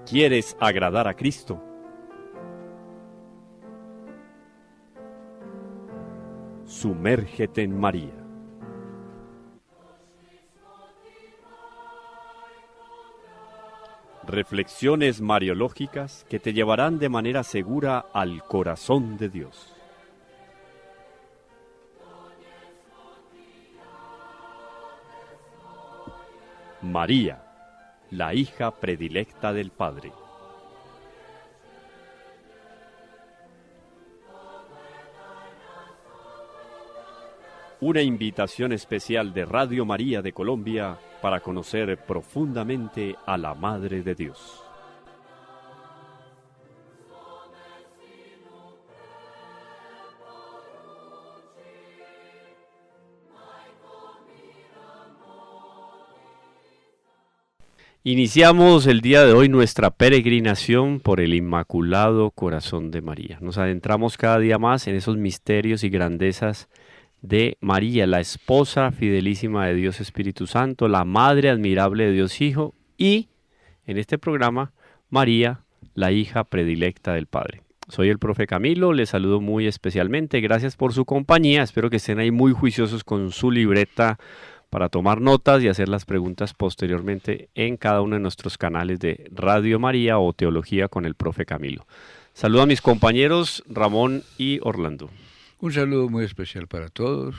¿Quieres agradar a Cristo? Sumérgete en María. Reflexiones mariológicas que te llevarán de manera segura al corazón de Dios. María, la hija predilecta del Padre. Una invitación especial de Radio María de Colombia para conocer profundamente a la Madre de Dios. Iniciamos el día de hoy nuestra peregrinación por el Inmaculado Corazón de María. Nos adentramos cada día más en esos misterios y grandezas de María, la esposa fidelísima de Dios Espíritu Santo, la madre admirable de Dios Hijo, y en este programa, María, la hija predilecta del Padre. Soy el profe Camilo, les saludo muy especialmente, gracias por su compañía, espero que estén ahí muy juiciosos con su libreta para tomar notas y hacer las preguntas posteriormente en cada uno de nuestros canales de Radio María o Teología con el profe Camilo. Saludo a mis compañeros Ramón y Orlando. Un saludo muy especial para todos,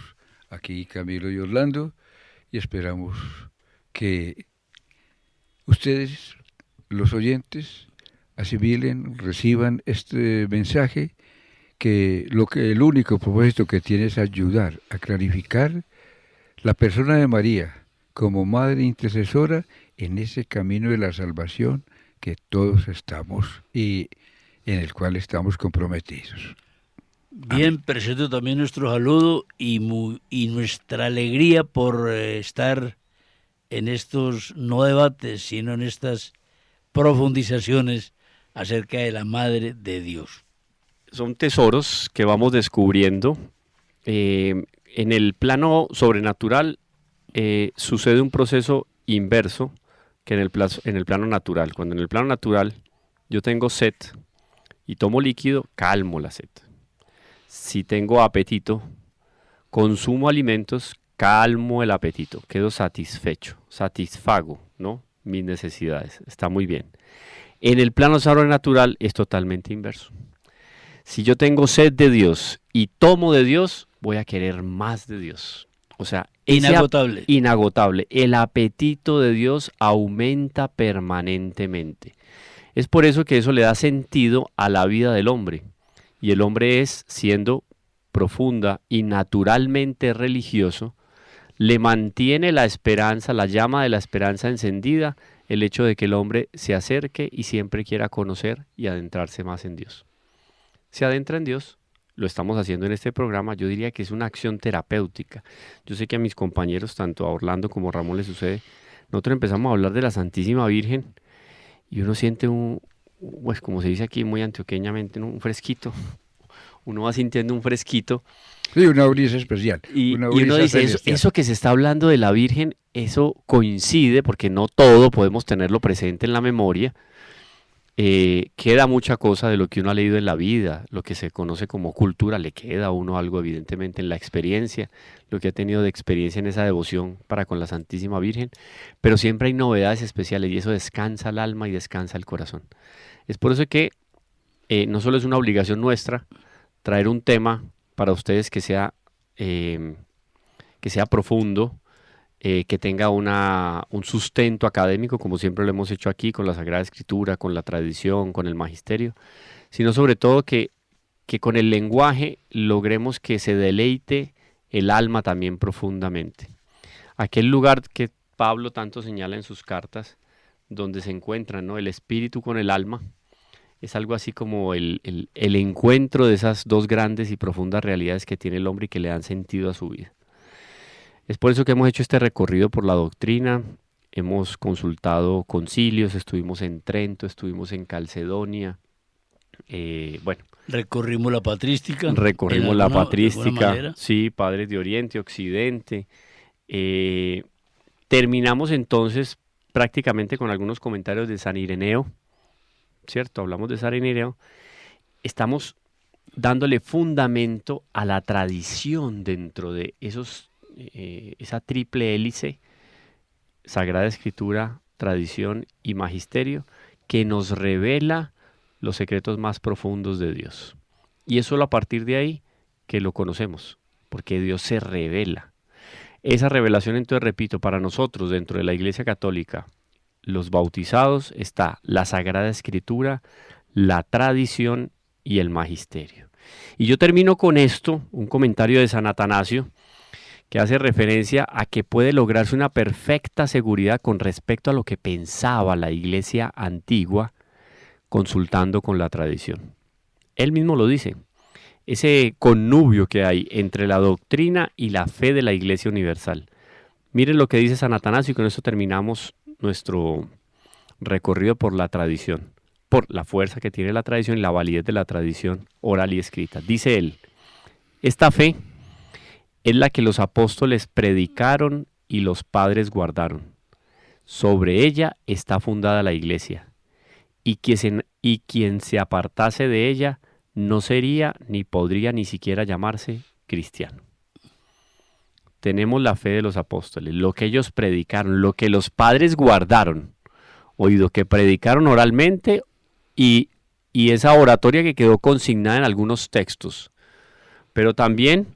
aquí Camilo y Orlando, y esperamos que ustedes, los oyentes, asimilen, reciban este mensaje, que el único propósito que tiene es ayudar a clarificar la persona de María como madre intercesora en ese camino de la salvación que todos estamos y en el cual estamos comprometidos. Bien, presento también nuestro saludo y nuestra alegría por estar en estos no debates, sino en estas profundizaciones acerca de la Madre de Dios. Son tesoros que vamos descubriendo. En el plano sobrenatural sucede un proceso inverso que en el plano natural. Cuando en el plano natural yo tengo sed y tomo líquido, calmo la sed. Si tengo apetito, consumo alimentos, calmo el apetito, quedo satisfecho, satisfago, ¿no?, mis necesidades, está muy bien. En el plano sobrenatural es totalmente inverso. Si yo tengo sed de Dios y tomo de Dios, voy a querer más de Dios. O sea, inagotable. El apetito de Dios aumenta permanentemente. Es por eso que eso le da sentido a la vida del hombre. Y el hombre es, siendo profunda y naturalmente religioso, le mantiene la esperanza, la llama de la esperanza encendida, el hecho de que el hombre se acerque y siempre quiera conocer y adentrarse más en Dios. Se adentra en Dios, lo estamos haciendo en este programa, yo diría que es una acción terapéutica. Yo sé que a mis compañeros, tanto a Orlando como a Ramón les sucede, nosotros empezamos a hablar de la Santísima Virgen y uno siente pues como se dice aquí muy antioqueñamente, un fresquito. Uno va sintiendo un fresquito. Sí, una brisa especial. Y uno dice, eso que se está hablando de la Virgen, eso coincide, porque no todo podemos tenerlo presente en la memoria. Queda mucha cosa de lo que uno ha leído en la vida, lo que se conoce como cultura, le queda a uno algo evidentemente en la experiencia, lo que ha tenido de experiencia en esa devoción para con la Santísima Virgen, pero siempre hay novedades especiales y eso descansa el alma y descansa el corazón. Es por eso que no solo es una obligación nuestra traer un tema para ustedes que sea profundo, que tenga un sustento académico, como siempre lo hemos hecho aquí, con la Sagrada Escritura, con la tradición, con el magisterio, sino sobre todo que con el lenguaje logremos que se deleite el alma también profundamente. Aquel lugar que Pablo tanto señala en sus cartas, donde se encuentran, ¿no?, el espíritu con el alma, es algo así como el encuentro de esas dos grandes y profundas realidades que tiene el hombre y que le dan sentido a su vida. Es por eso que hemos hecho este recorrido por la doctrina, hemos consultado concilios, estuvimos en Trento, estuvimos en Calcedonia, Recorrimos la patrística. Sí, padres de Oriente, Occidente. Terminamos entonces prácticamente con algunos comentarios de San Ireneo, ¿cierto? Hablamos de Sara y Nereo, estamos dándole fundamento a la tradición dentro de esa triple hélice, Sagrada Escritura, tradición y magisterio, que nos revela los secretos más profundos de Dios. Y es solo a partir de ahí que lo conocemos, porque Dios se revela. Esa revelación, entonces, repito, para nosotros dentro de la Iglesia Católica, los bautizados, está la Sagrada Escritura, la tradición y el magisterio. Y yo termino con esto, un comentario de San Atanasio, que hace referencia a que puede lograrse una perfecta seguridad con respecto a lo que pensaba la Iglesia antigua, consultando con la tradición. Él mismo lo dice, ese connubio que hay entre la doctrina y la fe de la Iglesia Universal. Miren lo que dice San Atanasio y con eso terminamos nuestro recorrido por la tradición, por la fuerza que tiene la tradición y la validez de la tradición oral y escrita. Dice él, esta fe es la que los apóstoles predicaron y los padres guardaron. Sobre ella está fundada la Iglesia, y quien se apartase de ella no sería ni podría ni siquiera llamarse cristiano. Tenemos la fe de los apóstoles, lo que ellos predicaron, lo que los padres guardaron, oído que predicaron oralmente y esa oratoria que quedó consignada en algunos textos, pero también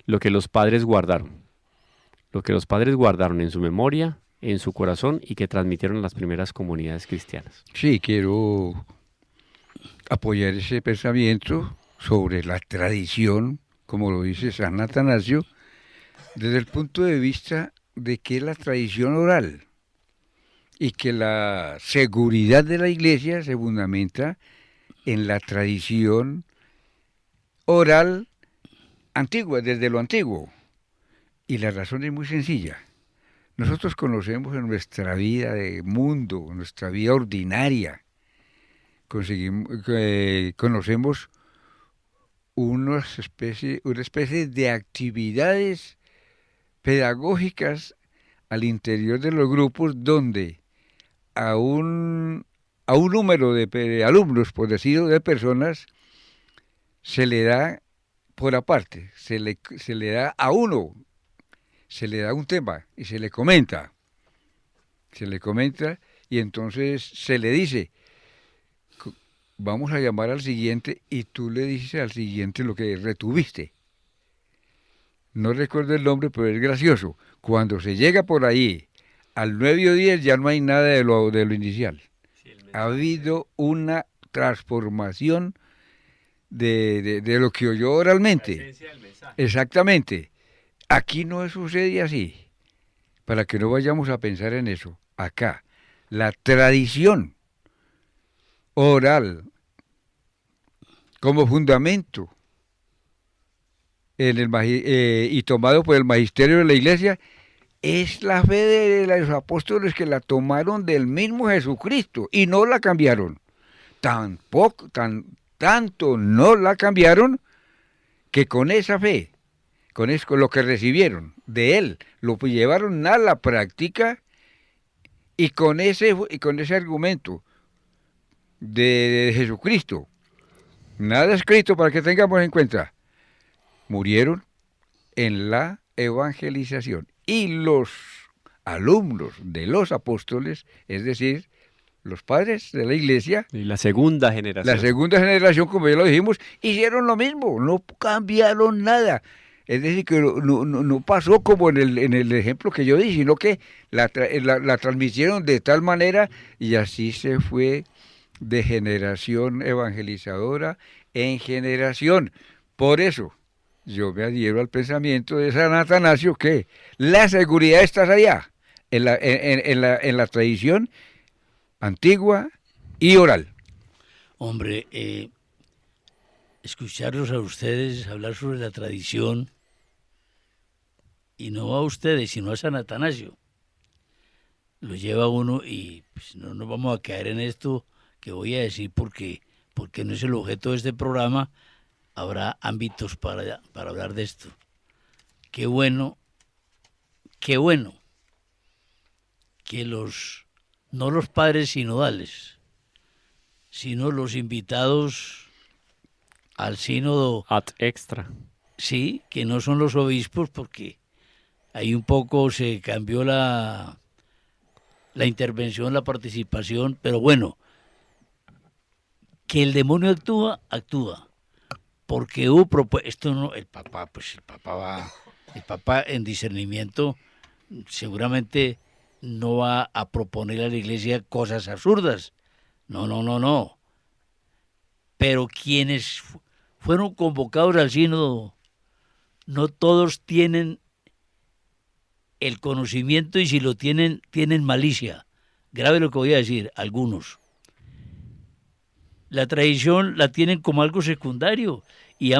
lo que los padres guardaron en su memoria, en su corazón y que transmitieron a las primeras comunidades cristianas. Sí, quiero apoyar ese pensamiento sobre la tradición, como lo dice San Atanasio, desde el punto de vista de que es la tradición oral y que la seguridad de la Iglesia se fundamenta en la tradición oral antigua, desde lo antiguo. Y la razón es muy sencilla. Nosotros conocemos en nuestra vida de mundo, en nuestra vida ordinaria, conocemos una especie de actividades pedagógicas al interior de los grupos donde a un número de alumnos, por decirlo, de personas, se le da por aparte, se le da a uno, se le da un tema y se le comenta y entonces se le dice, vamos a llamar al siguiente y tú le dices al siguiente lo que retuviste. No recuerdo el nombre, pero es gracioso. Cuando se llega por ahí al 9 o 10 ya no hay nada de lo inicial. Ha habido una transformación de lo que oyó oralmente. La esencia del mensaje. Exactamente. Aquí no sucede así. Para que no vayamos a pensar en eso. Acá, la tradición oral como fundamento y tomado por el magisterio de la Iglesia es la fe de los apóstoles que la tomaron del mismo Jesucristo y no la cambiaron. Tanto no la cambiaron que con esa fe, con lo que recibieron de Él, lo llevaron a la práctica y con ese argumento de Jesucristo, nada escrito para que tengamos en cuenta, murieron en la evangelización. Y los alumnos de los apóstoles, es decir, los padres de la Iglesia, Y la segunda generación, como ya lo dijimos, hicieron lo mismo, no cambiaron nada. Es decir, que no pasó como en el ejemplo que yo di, sino que la transmitieron de tal manera y así se fue de generación evangelizadora en generación. Por eso, yo me adhiero al pensamiento de San Atanasio que la seguridad está allá, en la tradición antigua y oral. Hombre, escucharlos a ustedes hablar sobre la tradición, y no a ustedes, sino a San Atanasio, lo lleva uno y pues, no nos vamos a caer en esto que voy a decir porque no es el objeto de este programa. Habrá ámbitos para hablar de esto. Qué bueno que no los padres sinodales, sino los invitados al sínodo, Ad extra. sí, que no son los obispos, porque ahí un poco se cambió la intervención, la participación, pero bueno, que el demonio actúa, actúa. Porque hubo esto no, el Papa en discernimiento seguramente no va a proponer a la Iglesia cosas absurdas. No. Pero quienes fueron convocados al sínodo, no todos tienen el conocimiento, y si lo tienen, tienen malicia. Grave lo que voy a decir, algunos. La tradición la tienen como algo secundario y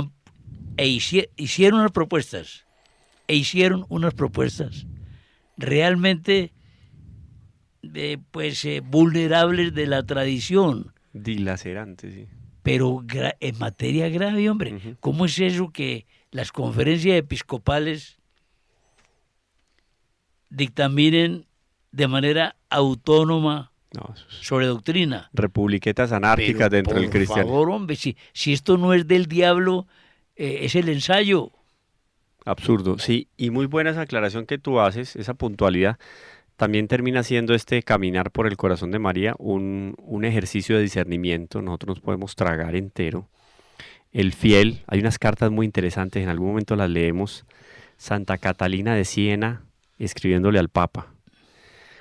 hicieron unas propuestas. Realmente vulnerables de la tradición. Dilacerante, sí. Pero en materia grave, hombre. Ujú. ¿Cómo es eso que las conferencias episcopales dictaminen de manera autónoma No, eso es sobre doctrina? republiquetas anárquicas Pero, dentro del por cristianismo. favor, hombre, si esto no es del diablo, es el ensayo. Absurdo, sí, y muy buena esa aclaración que tú haces, esa puntualidad. También termina siendo este caminar por el corazón de María un ejercicio de discernimiento. Nosotros nos podemos tragar entero. El fiel, hay unas cartas muy interesantes, en algún momento las leemos. Santa Catalina de Siena escribiéndole al Papa.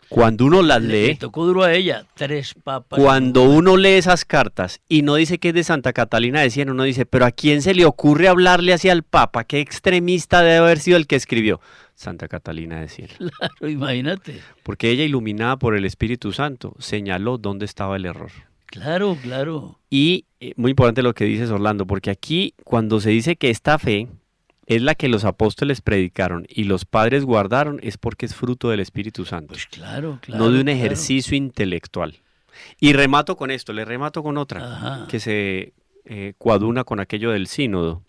Cuando uno las Le lee, tocó duro a ella, 3 papas. cuando uno lee esas cartas y no dice que es de Santa Catalina de Siena, uno dice, pero ¿a quién se le ocurre hablarle así al Papa? ¿Qué extremista debe haber sido el que escribió? Santa Catalina de Siena. Claro, imagínate. Porque ella, iluminada por el Espíritu Santo, señaló dónde estaba el error. Claro. Y muy importante lo que dices, Orlando, porque aquí cuando se dice que esta fe es la que los apóstoles predicaron y los padres guardaron, es porque es fruto del Espíritu Santo, Pues claro. no de un claro. ejercicio intelectual. Y remato con esto, le remato con otra, Ajá. que se coaduna con aquello del sínodo.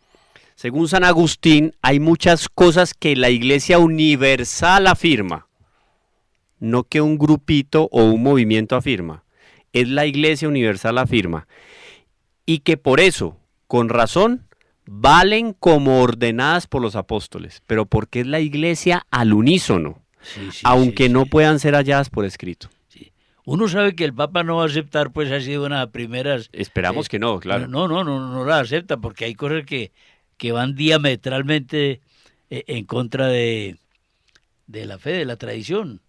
Según San Agustín, hay muchas cosas que la Iglesia universal afirma, no que un grupito o un movimiento afirma. Es la Iglesia universal afirma. Y que por eso, con razón, valen como ordenadas por los apóstoles, pero porque es la Iglesia al unísono, Sí, aunque sí. no puedan ser halladas por escrito. Uno sabe que el Papa no va a aceptar, pues ha sido una de las primeras. Esperamos que no, claro. No la acepta, porque hay cosas que van diametralmente en contra de la fe, de la tradición.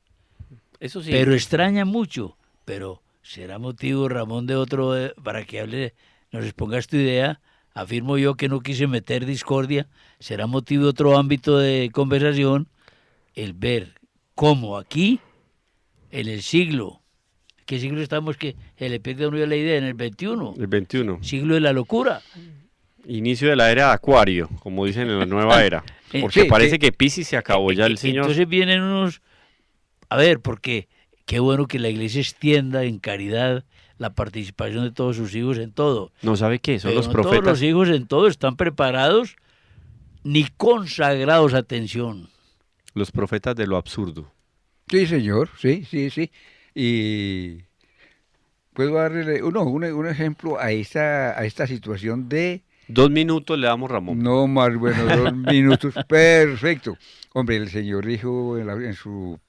Eso sí. Pero extraña mucho. Pero será motivo, Ramón, de otro, para que nos expongas tu idea. Afirmo yo que no quise meter discordia. Será motivo de otro ámbito de conversación el ver cómo aquí, en el siglo, ¿qué siglo estamos? Que el Epicteto no dio la idea, en el 21, El 21. siglo de la locura. Inicio de la era de Acuario, como dicen en la nueva era. Porque Sí, parece que Piscis se acabó ya el señor. Entonces vienen unos... A ver, porque qué bueno que la iglesia extienda en caridad la participación de todos sus hijos en todo. No sabe qué, son Pero los no profetas. todos los hijos en todo están preparados ni consagrados, atención. Los profetas de lo absurdo. Sí, señor, sí. Y puedo darle un ejemplo a esta situación de... 2 minutos le damos, Ramón. No más, bueno, 2 minutos, perfecto. Hombre, el Señor dijo en su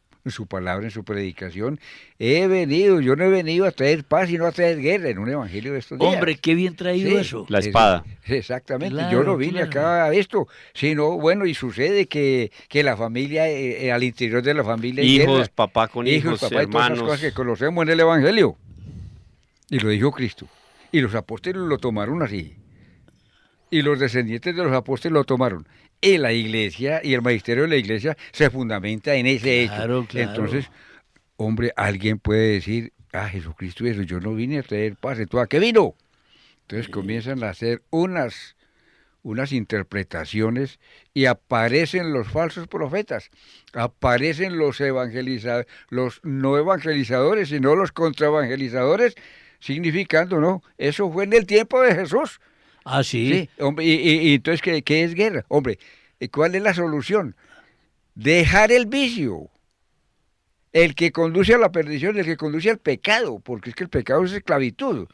palabra, en su predicación, yo no he venido a traer paz, sino a traer guerra en un evangelio de estos días. Hombre, qué bien traído Sí. eso. La espada. Exactamente, Claro, yo no vine claro. acá a esto, sino, bueno, y sucede que la familia, al interior de la familia hay Hijos, guerra. papá con hijos, papá, y todas esas hermanos. cosas que conocemos en el evangelio. Y lo dijo Cristo. Y los apóstoles lo tomaron así. Y los descendientes de los apóstoles lo tomaron. Y la iglesia y el magisterio de la iglesia se fundamenta en ese Claro, hecho. claro. Entonces, hombre, alguien puede decir, Jesucristo, eso, yo no vine a traer paz, ¿entonces a qué vino? Entonces comienzan a hacer unas interpretaciones y aparecen los falsos profetas, aparecen los no evangelizadores, sino los contraevangelizadores, significando, ¿no? Eso fue en el tiempo de Jesús. Ah, sí. Sí, hombre, y entonces, ¿qué es guerra? Hombre, ¿cuál es la solución? Dejar el vicio, el que conduce a la perdición, el que conduce al pecado, porque es que el pecado es esclavitud.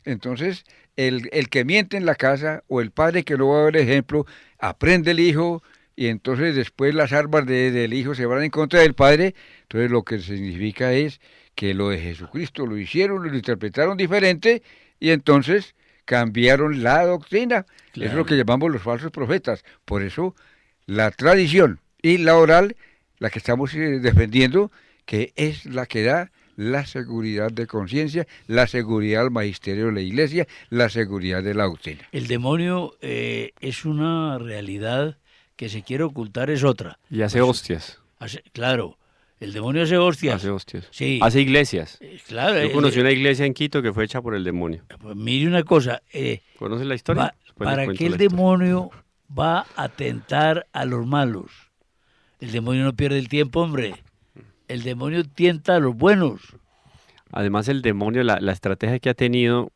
Entonces, el que miente en la casa o el padre que no va a dar ejemplo, aprende el hijo y entonces después las armas del hijo se van en contra del padre. Entonces lo que significa es que lo de Jesucristo lo hicieron, lo interpretaron diferente y entonces cambiaron la doctrina. Claro. Es lo que llamamos los falsos profetas. Por eso la tradición y la oral, la que estamos defendiendo, que es la que da la seguridad de conciencia, la seguridad al magisterio de la Iglesia, la seguridad de la doctrina. El demonio es una realidad que se quiere ocultar, es otra. Y hace hostias. Claro, el demonio hace hostias. Hace hostias. Sí. Hace iglesias. Claro. Yo conocí una iglesia en Quito que fue hecha por el demonio. Pues mire una cosa. ¿Conoce la historia? ¿Para qué el demonio va a tentar a los malos? El demonio no pierde el tiempo, hombre. El demonio tienta a los buenos. Además, el demonio, la estrategia que ha tenido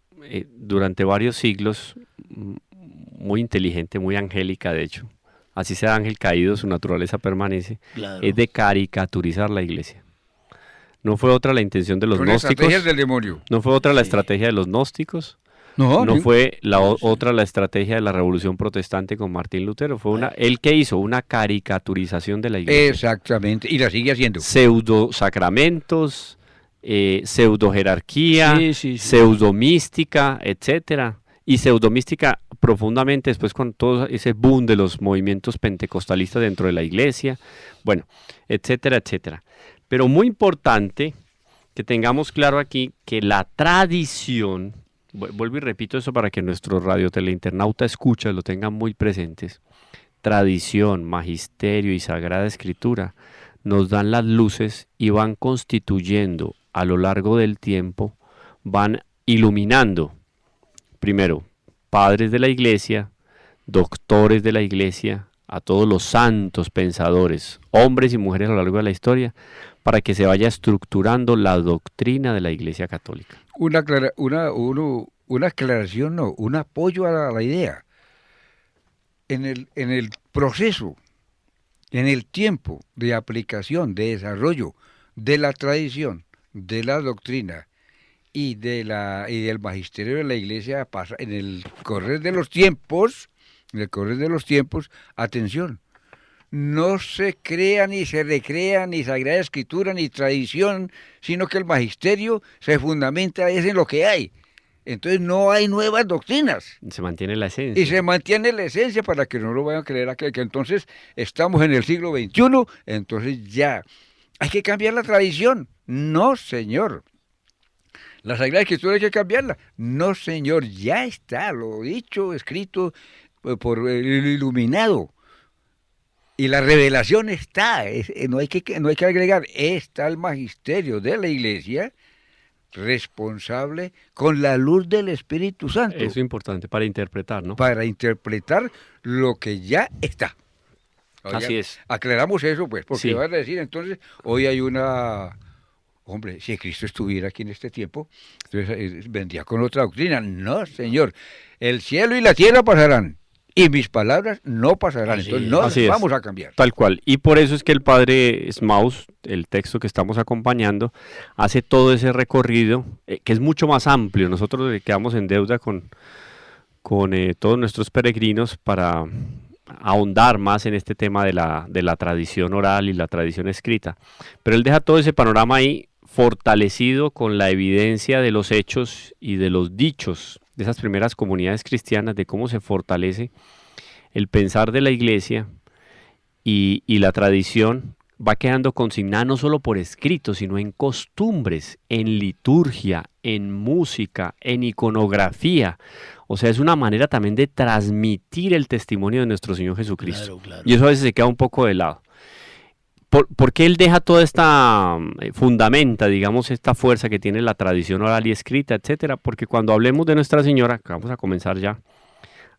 durante varios siglos, muy inteligente, muy angélica, de hecho, así sea ángel caído, su naturaleza permanece, Claro. es de caricaturizar la iglesia. No fue otra la intención de los Son gnósticos. estrategias del demonio. No fue otra la Sí. estrategia de los gnósticos. No Fue otra la estrategia de la Revolución Protestante con Martín Lutero. Fue él que hizo una caricaturización de la iglesia. Exactamente, y la sigue haciendo. Pseudo sacramentos, pseudo jerarquía, Sí. pseudo mística, etcétera. Y pseudo mística profundamente después con todo ese boom de los movimientos pentecostalistas dentro de la iglesia, bueno, etcétera, etcétera. Pero muy importante que tengamos claro aquí que la tradición, vuelvo y repito eso para que nuestro radioteleinternaut escucha, lo tengan muy presentes, tradición, magisterio y sagrada escritura nos dan las luces y van constituyendo a lo largo del tiempo, van iluminando, primero, padres de la iglesia, doctores de la iglesia, a todos los santos pensadores, hombres y mujeres a lo largo de la historia, para que se vaya estructurando la doctrina de la Iglesia Católica. Una aclaración, no, un apoyo a la idea. En el proceso, en el tiempo de aplicación, de desarrollo de la tradición, de la doctrina y del magisterio de la Iglesia, en el correr de los tiempos, atención, no se crea ni se recrea ni Sagrada Escritura ni tradición, sino que el magisterio se fundamenta es en lo que hay. Entonces no hay nuevas doctrinas. Se mantiene la esencia. Y se mantiene la esencia para que no lo vayan a creer que entonces estamos en el siglo XXI, entonces ya hay que cambiar la tradición. No, señor. La Sagrada Escritura hay que cambiarla. No, señor, ya está, lo dicho, escrito por el iluminado. Y la revelación está, no hay que agregar, está el magisterio de la Iglesia responsable con la luz del Espíritu Santo. Eso es importante para interpretar, ¿no? Para interpretar lo que ya está. Así es. Aclaramos eso, pues, porque Sí. van a decir, entonces, hoy hay hombre, si Cristo estuviera aquí en este tiempo, entonces vendría con otra doctrina. No, señor, el cielo y la tierra pasarán, y mis palabras no pasarán, Así entonces es. no Así es. vamos a cambiar. Tal cual. Y por eso es que el padre Smaus, el texto que estamos acompañando, hace todo ese recorrido, que es mucho más amplio. Nosotros le quedamos en deuda con todos nuestros peregrinos para ahondar más en este tema de la tradición oral y la tradición escrita. Pero él deja todo ese panorama ahí fortalecido con la evidencia de los hechos y de los dichos de esas primeras comunidades cristianas, de cómo se fortalece el pensar de la iglesia y la tradición va quedando consignada no solo por escrito, sino en costumbres, en liturgia, en música, en iconografía. O sea, es una manera también de transmitir el testimonio de nuestro Señor Jesucristo. Claro. Y eso a veces se queda un poco de lado. ¿Por qué él deja toda esta fundamenta, digamos, esta fuerza que tiene la tradición oral y escrita, etcétera? Porque cuando hablemos de Nuestra Señora, que vamos a comenzar ya,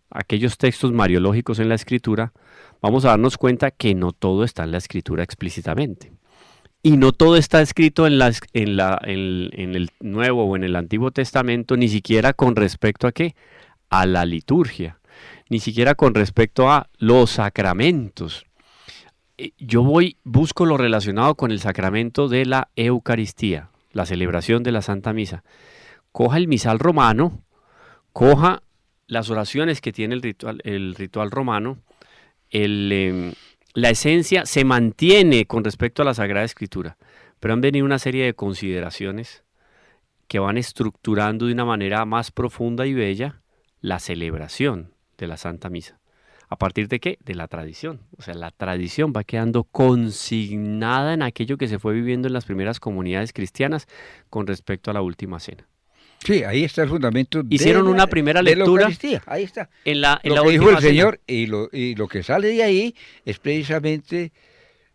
aquellos textos mariológicos en la Escritura, vamos a darnos cuenta que no todo está en la Escritura explícitamente. Y no todo está escrito en el Nuevo o en el Antiguo Testamento, ni siquiera con respecto a ¿qué? A la liturgia, ni siquiera con respecto a los sacramentos. Yo busco lo relacionado con el sacramento de la Eucaristía, la celebración de la Santa Misa. Coja el misal romano coja las oraciones que tiene el ritual romano, la esencia se mantiene con respecto a la Sagrada Escritura, pero han venido una serie de consideraciones que van estructurando de una manera más profunda y bella la celebración de la Santa Misa. ¿A partir de qué? De la tradición. O sea, la tradición va quedando consignada en aquello que se fue viviendo en las primeras comunidades cristianas con respecto a la última cena. Sí, ahí está el fundamento Hicieron una primera de la lectura Eucaristía, ahí está. en la Lo que dijo última el cena. Señor y lo que sale de ahí es precisamente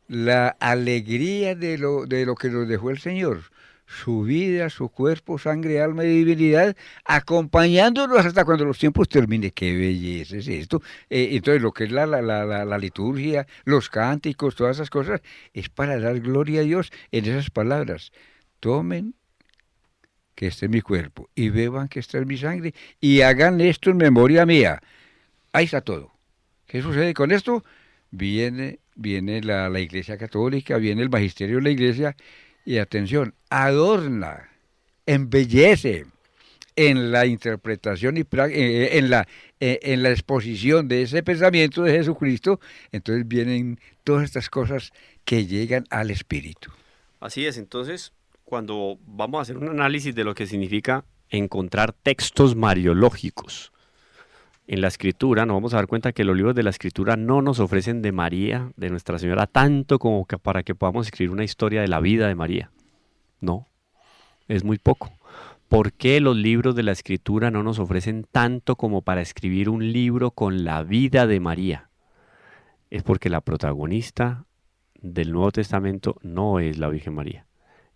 la alegría de lo que nos dejó el Señor. Su vida, su cuerpo, sangre, alma y divinidad, acompañándonos hasta cuando los tiempos terminen. ¡Qué belleza es esto! Entonces, lo que es la liturgia, los cánticos, todas esas cosas, es para dar gloria a Dios en esas palabras. Tomen, que este es mi cuerpo, y beban, que esta es mi sangre, y hagan esto en memoria mía. Ahí está todo. ¿Qué sucede con esto? Viene la Iglesia Católica, viene el magisterio de la Iglesia, y atención, adorna, embellece en la interpretación y en la exposición de ese pensamiento de Jesucristo. Entonces vienen todas estas cosas que llegan al espíritu. Así es, entonces, cuando vamos a hacer un análisis de lo que significa encontrar textos mariológicos en la Escritura, nos vamos a dar cuenta que los libros de la Escritura no nos ofrecen de María, de Nuestra Señora, tanto como para que podamos escribir una historia de la vida de María. No, es muy poco. ¿Por qué los libros de la Escritura no nos ofrecen tanto como para escribir un libro con la vida de María? Es porque la protagonista del Nuevo Testamento no es la Virgen María.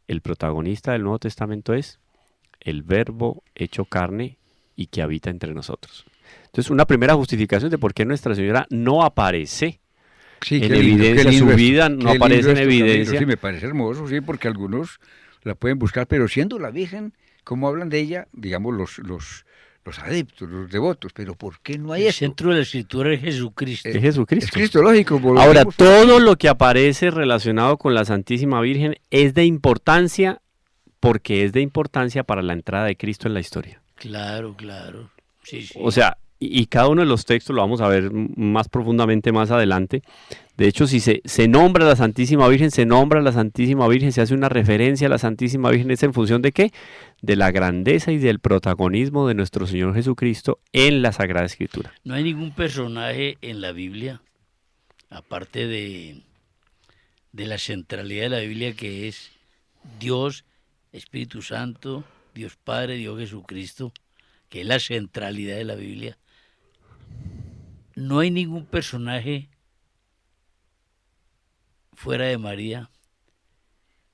El protagonista del Nuevo Testamento es el Verbo hecho carne y que habita entre nosotros. Entonces, una primera justificación de por qué Nuestra Señora no aparece Sí, en evidencia, su vida no aparece en evidencia. Camilo, sí, me parece hermoso, sí, porque algunos la pueden buscar, pero siendo la Virgen, ¿cómo hablan de ella? Digamos, los adeptos, los devotos, pero ¿por qué no hay El eso? centro de la Escritura es Jesucristo. Es Jesucristo. Es cristológico. Ahora, todo lo que aparece relacionado con la Santísima Virgen es de importancia porque es de importancia para la entrada de Cristo en la historia. Claro. Sí, sí. O sea, y cada uno de los textos lo vamos a ver más profundamente más adelante. De hecho, si se nombra a la Santísima Virgen, se nombra a la Santísima Virgen, se hace una referencia a la Santísima Virgen, ¿es en función de qué? De la grandeza y del protagonismo de nuestro Señor Jesucristo en la Sagrada Escritura. No hay ningún personaje en la Biblia, aparte de la centralidad de la Biblia, que es Dios, Espíritu Santo, Dios Padre, Dios Jesucristo, que es la centralidad de la Biblia. No hay ningún personaje fuera de María,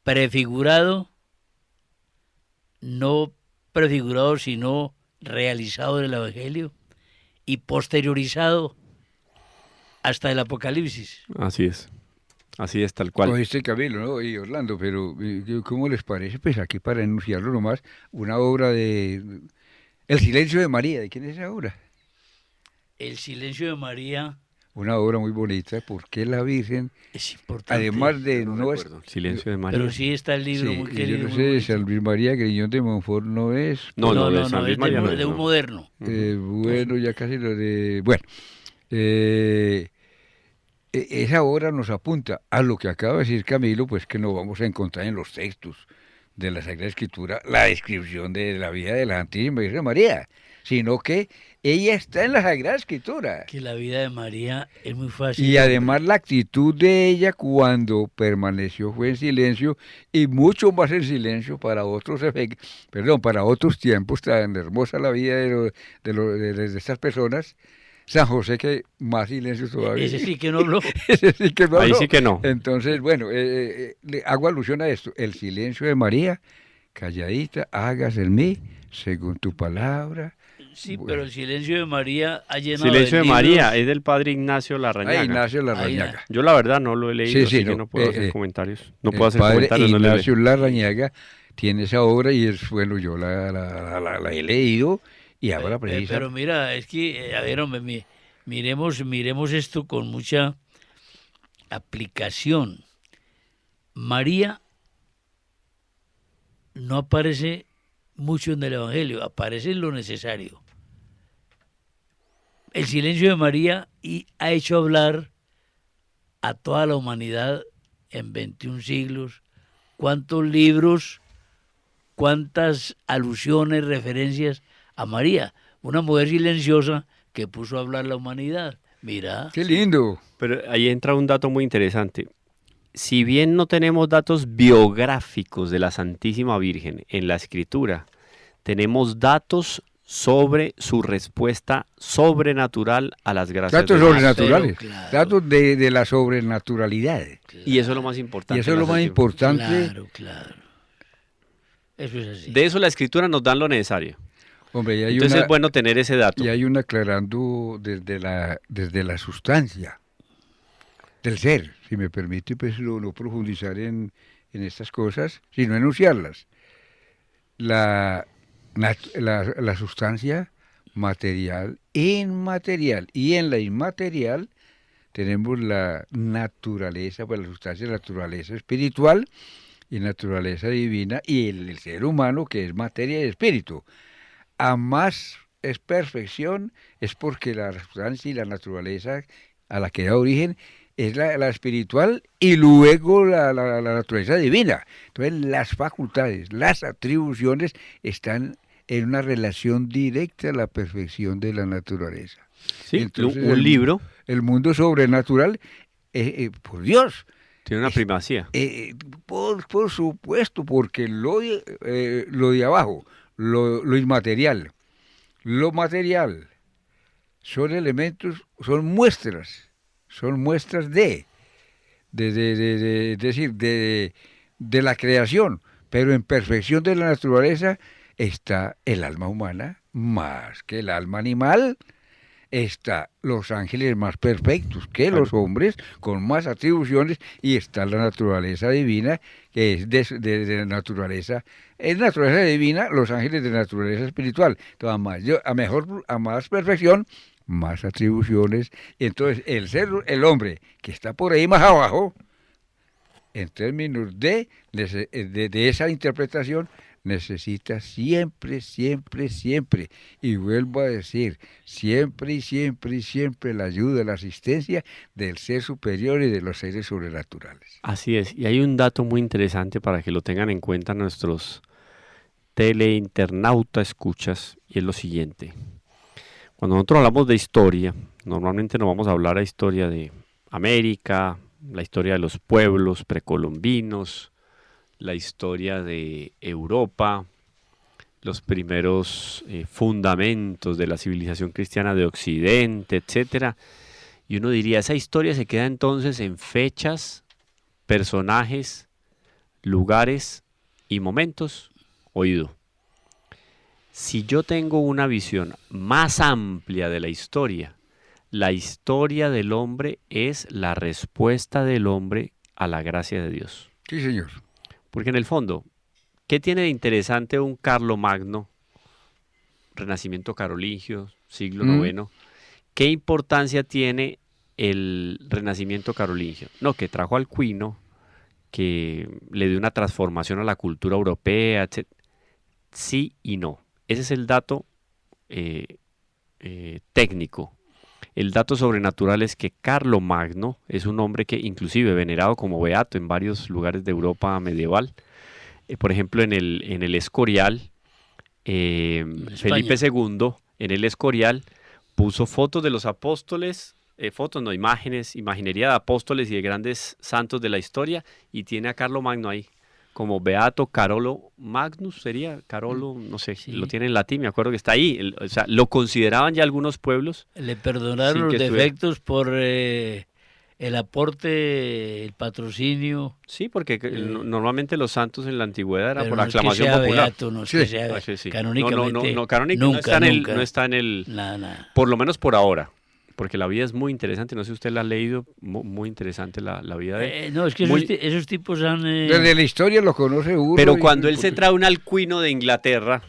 prefigurado, no prefigurado, sino realizado en el Evangelio y posteriorizado hasta el Apocalipsis. Así es tal cual. Oíste, Camilo, ¿no? Y Orlando, pero ¿cómo les parece? Pues aquí para enunciarlo nomás, una obra de El silencio de María. ¿De quién es esa obra? El silencio de María Una obra muy bonita, porque la Virgen, es importante. además de No recuerdo, el silencio de María. Pero sí está el libro sí, muy y querido. yo no muy sé, bonito. San Luis María Griñón de Montfort no es. No, de no, San Luis es María no, de un no. moderno. Bueno, ya casi lo de... Bueno, esa obra nos apunta a lo que acaba de decir Camilo, pues que no vamos a encontrar en los textos de la Sagrada Escritura la descripción de la vida de la Santísima Virgen María, sino que ella está en la Sagrada Escritura. Que la vida de María es muy fácil. Y además la actitud de ella cuando permaneció fue en silencio y mucho más en silencio para otros para otros tiempos, tan hermosa la vida de estas personas. San José, que más silencio todavía. Ese sí que no habló. Ese sí que no Ahí habló. sí que no. Entonces, bueno, le hago alusión a esto. El silencio de María, calladita, hágase en mí, según tu palabra. Sí, Bueno. pero el silencio de María ha llenado Silencio de libros. María, es del padre Ignacio Larrañaga. Ahí Ignacio Larrañaga. Yo la verdad no lo he leído, Sí, sí, así que no, no puedo hacer comentarios. No El puedo hacer padre comentarios, no le Ignacio Larrañaga tiene esa obra y es, bueno, yo la he leído y habla Pero precisamente. mira, es que, a ver, hombre, miremos esto con mucha aplicación. María no aparece mucho en el Evangelio, aparece en lo necesario. el silencio de María ha hecho hablar a toda la humanidad en 21 siglos. ¿Cuántos libros, cuántas alusiones, referencias a María? Una mujer silenciosa que puso a hablar la humanidad. Mira. ¡Qué lindo! Pero ahí entra un dato muy interesante. Si bien no tenemos datos biográficos de la Santísima Virgen en la Escritura, tenemos datos sobre su respuesta sobrenatural a las gracias Datos de Dios. sobrenaturales, claro. datos de la sobrenaturalidad. Y eso es lo más importante. Y eso es lo más importante. Claro, claro. Eso es así. De eso la Escritura nos da lo necesario. Hombre, y hay Entonces una, es bueno tener ese dato. y hay un aclarando desde la sustancia del ser, si me permite pues no profundizar en estas cosas, sino enunciarlas. La sustancia material, inmaterial, y en la inmaterial tenemos la naturaleza, pues la sustancia, naturaleza espiritual y naturaleza divina, y el ser humano que es materia y espíritu. A más es perfección, es porque la sustancia y la naturaleza a la que da origen es la espiritual y luego la naturaleza divina. Entonces las facultades, las atribuciones están en una relación directa a la perfección de la naturaleza. Sí, Entonces, un libro el mundo sobrenatural, por Dios, tiene una primacía. por supuesto, porque lo de abajo, lo inmaterial, lo material, son elementos, son muestras de la creación, pero en perfección de la naturaleza está el alma humana más que el alma animal. Está los ángeles más perfectos que los hombres, con más atribuciones, y está la naturaleza divina, que es de naturaleza, es naturaleza divina, los ángeles de naturaleza espiritual. Entonces, a más perfección, más atribuciones. Entonces, el hombre que está por ahí más abajo, en términos de esa interpretación, necesita siempre, y vuelvo a decir, siempre la ayuda, la asistencia del ser superior y de los seres sobrenaturales. Así es, y hay un dato muy interesante para que lo tengan en cuenta nuestros teleinternauta escuchas, y es lo siguiente. Cuando nosotros hablamos de historia, normalmente nos vamos a hablar a historia de América, la historia de los pueblos precolombinos, la historia de Europa, los primeros fundamentos de la civilización cristiana de Occidente, etcétera. Y uno diría, esa historia se queda entonces en fechas, personajes, lugares y momentos. Oído. Si yo tengo una visión más amplia de la historia del hombre es la respuesta del hombre a la gracia de Dios. Sí, señor. Porque en el fondo, ¿qué tiene de interesante un Carlomagno, Renacimiento carolingio, siglo IX? ¿Qué importancia tiene el Renacimiento carolingio? No, que trajo al Quino, que le dio una transformación a la cultura europea, etc. Sí y no. Ese es el dato técnico. El dato sobrenatural es que Carlomagno es un hombre que inclusive venerado como beato en varios lugares de Europa medieval. Por ejemplo, en el Escorial, Felipe II, en el Escorial, puso fotos de los apóstoles, imaginería de apóstoles y de grandes santos de la historia, y tiene a Carlomagno ahí, como Beato Carolo Magnus, sería Carolo, no sé, sí. Lo tiene en latín, me acuerdo que está ahí, o sea, lo consideraban ya algunos pueblos. Le perdonaron los defectos por el aporte, el patrocinio. Sí, porque normalmente los santos en la antigüedad era por no aclamación es que sea popular. Beato, no es que sea sí. Canónicamente. Canónicamente no está en el, nada. Por lo menos por ahora. Porque la vida es muy interesante, no sé si usted la ha leído, muy interesante la vida de él. No, es que esos tipos han... Desde la historia lo conoce uno. Pero cuando él se trae un alcuino de Inglaterra,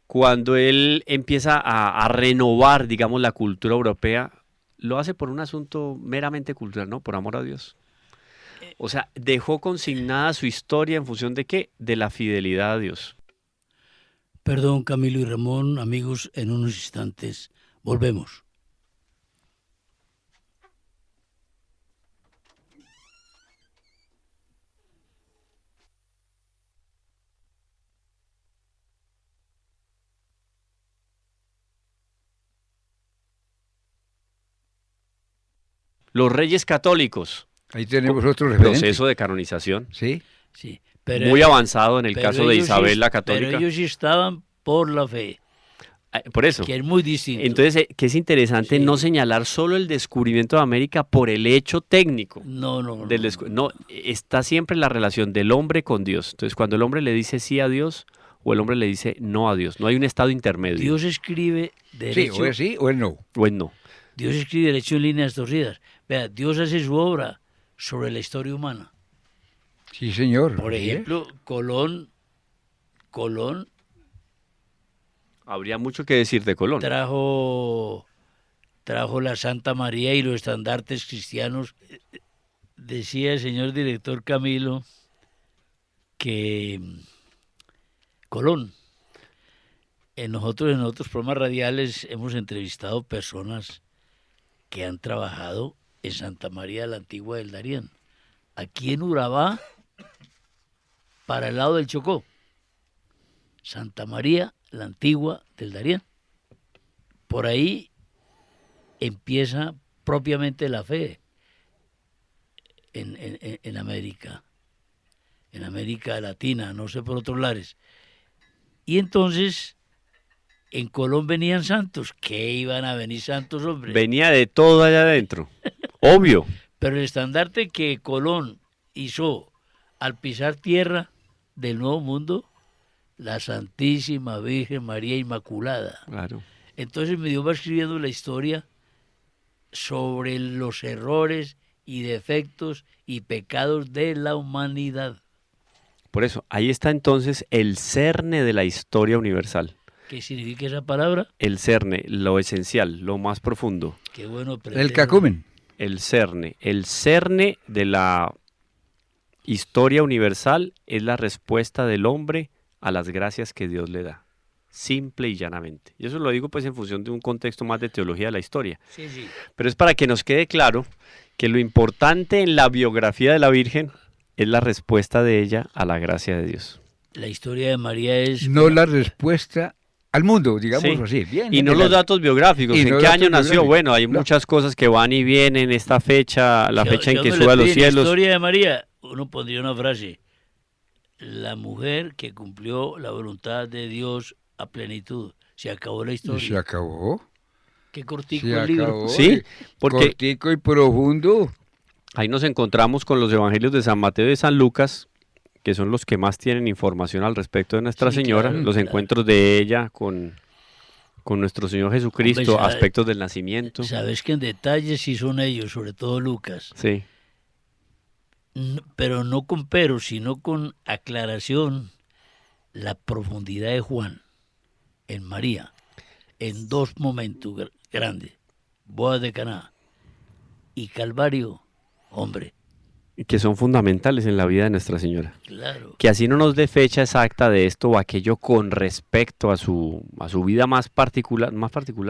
cuando él empieza a renovar, digamos, la cultura europea, lo hace por un asunto meramente cultural, ¿no? Por amor a Dios. O sea, dejó consignada su historia en función de ¿qué? De la fidelidad a Dios. Perdón, Camilo y Ramón, amigos, en unos instantes volvemos. Los reyes católicos, Ahí tenemos otro referente. proceso de canonización, Sí, Sí, muy avanzado en el pero caso de ellos sí Isabel la Pero Católica. ellos sí estaban por la fe, Por eso. que es muy distinto. Entonces, que es interesante Sí. no señalar solo el descubrimiento de América por el hecho técnico. No, no, no. No, está siempre la relación del hombre con Dios. Entonces, cuando el hombre le dice sí a Dios o el hombre le dice no a Dios, no hay un estado intermedio. Dios escribe sí, derecho, o es sí o es no. Bueno, Dios escribe derecho en líneas torcidas. Vea, Dios hace su obra sobre la historia humana. Sí, señor. Por sí. ejemplo, Colón habría mucho que decir de Colón. trajo la Santa María y los estandartes cristianos. Decía el señor director Camilo que Colón, nosotros en otros programas radiales hemos entrevistado personas que han trabajado en Santa María de la Antigua del Darién, aquí en Urabá, para el lado del Chocó. Santa María la Antigua del Darién. Por ahí empieza propiamente la fe en América Latina, no sé por otros lares. Y entonces en Colón venían santos. ¿Qué iban a venir santos, hombre? Venía de todo allá adentro. Obvio. Pero el estandarte que Colón hizo al pisar tierra del Nuevo Mundo, la Santísima Virgen María Inmaculada. Claro. Entonces mi Dios va escribiendo la historia sobre los errores y defectos y pecados de la humanidad. Por eso, ahí está entonces el cerne de la historia universal. ¿Qué significa esa palabra? El cerne, lo esencial, lo más profundo. Qué bueno El aprender. cacumen. El cerne de la historia universal es la respuesta del hombre a las gracias que Dios le da, simple y llanamente. Y eso lo digo pues en función de un contexto más de teología de la historia. Sí, sí. Pero es para que nos quede claro que lo importante en la biografía de la Virgen es la respuesta de ella a la gracia de Dios. La historia de María es... No la respuesta al mundo, digamos Sí. así. Bien, Y no los datos biográficos. Y ¿En no qué datos año nació? biográficos. Bueno, hay No. muchas cosas que van y vienen. Esta fecha, la fecha en Yo que me sube a los le pide, en la cielos. historia de María, uno pondría una frase: la mujer que cumplió la voluntad de Dios a plenitud. Se acabó la Y historia. se acabó. Qué cortico Se el libro. acabó. Sí, porque Cortico y profundo. ahí nos encontramos con los evangelios de San Mateo y de San Lucas, que son los que más tienen información al respecto de Nuestra Sí, Señora, claro, los claro. encuentros de ella con nuestro Señor Jesucristo, Hombre, aspectos del nacimiento. Sabes que en detalle sí son ellos, sobre todo Lucas. Sí, Pero no con pero, sino con aclaración, la profundidad de Juan en María, en dos momentos grandes: bodas de Caná y Calvario. Hombre, que son fundamentales en la vida de Nuestra Señora. claro. Que así no nos dé fecha exacta de esto o aquello con respecto a su vida más particular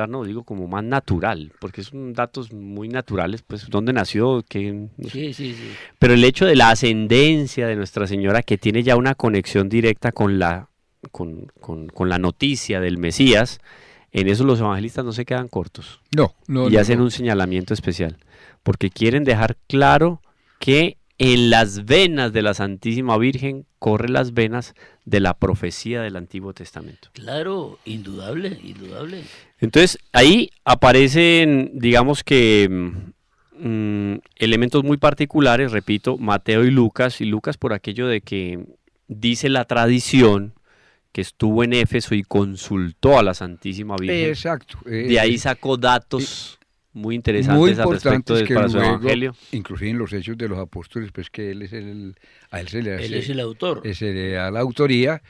no, digo como más natural, porque son datos muy naturales, pues dónde nació, qué, no sé. Sí, sí, sí. Pero el hecho de la ascendencia de Nuestra Señora, que tiene ya una conexión directa con la noticia del Mesías, en eso los evangelistas no se quedan cortos No, no. y no, hacen no. un señalamiento especial, porque quieren dejar claro que en las venas de la Santísima Virgen corren las venas de la profecía del Antiguo Testamento. Claro, indudable, indudable. Entonces, ahí aparecen, digamos que, elementos muy particulares, repito, Mateo y Lucas por aquello de que dice la tradición que estuvo en Éfeso y consultó a la Santísima Virgen. Exacto. De ahí sacó datos muy muy interesantes al respecto importantes de que para su luego, evangelio. inclusive en los Hechos de los Apóstoles, pues que él es a él se le hace, Él es el autor. se le da la autoría